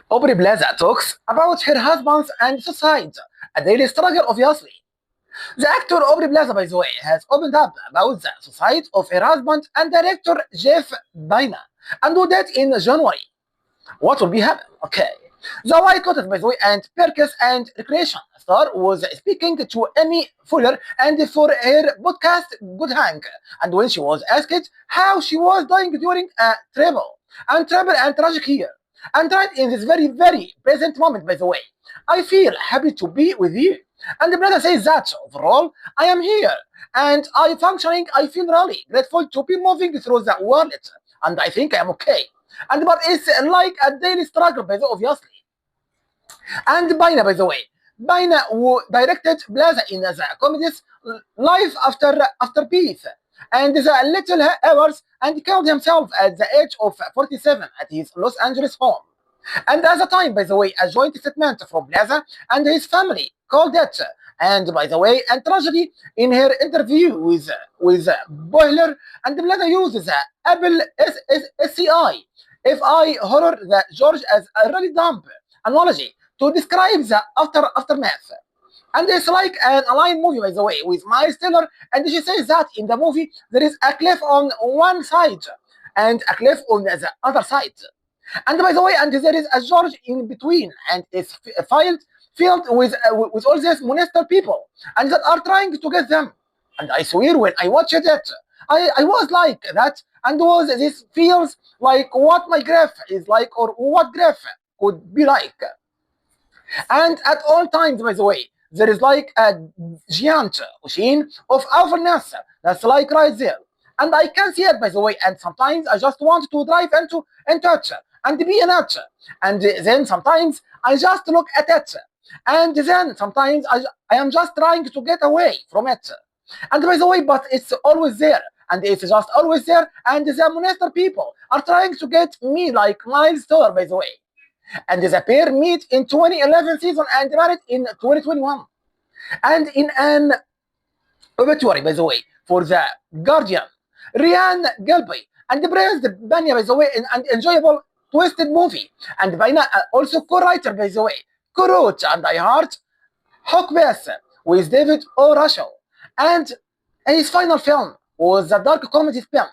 Aubrey Plaza talks about her husband and suicide, a daily struggle, obviously. The actor Aubrey Plaza, by the way, has opened up about the suicide of her husband and director Jeff Baena, and do that in January. What will be happen? Okay. The White Lotus, by the way, and Perkins and Recreation star was speaking to Amy Poehler and for her podcast Good Hang. And when she was asked how she was doing during a travel and tragic year, and right in this very, very present moment, by the way, I feel happy to be with you. And the brother says that overall, I am here and I functioning. I feel really grateful to be moving through the world, and I think I am okay. And but it's like a daily struggle, by the obviously. And Baina, by the way, Baina who directed Plaza in the comedies Life After Beef and the Little Hours and killed himself at the age of 47 at his Los Angeles home. And at the time, by the way, a joint statement from Plaza and his family called it. And by the way, a tragedy in her interview with Boiler, and Plaza uses the Apple SCI FI horror the George as a really dumb analogy to describe the aftermath. And it's like an aligned movie, by the way, with Miles Teller. And she says that in the movie there is a cliff on one side and a cliff on the other side. And by the way, and there is a George in between, and it's filled with all these monster people, and that are trying to get them. And I swear, when I watched it, I was like that, and was this feels like what my graph is like, or what graph could be like. And at all times, by the way, there is like a giant machine of awfulness that's like right there. And I can see it, by the way, and sometimes I just want to drive into it and be in it. And then sometimes I just look at it. And then sometimes I am just trying to get away from it. And by the way, but it's always there. And it's just always there. And the monster people are trying to get me like Miles Teller, by the way. And the pair meet in 2011 season and married in 2021. And in an obituary, by the way, for the Guardian, Ryan Gilby and praised Banya, by the way, in an enjoyable, twisted movie. And Banya also co-writer, by the way, co-wrote and I Heart Hawkbass with David O. Russell. And his final film was the dark comedy film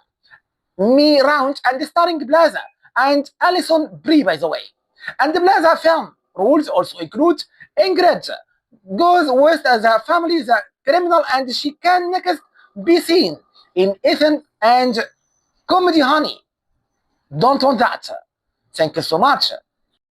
Me Round and starring Plaza and Alison Brie, by the way. And the Plaza film rules also include Ingrid goes with the family, the criminal, and she can next be seen in Ethan and Comedy Honey. Don't want that. Thank you so much.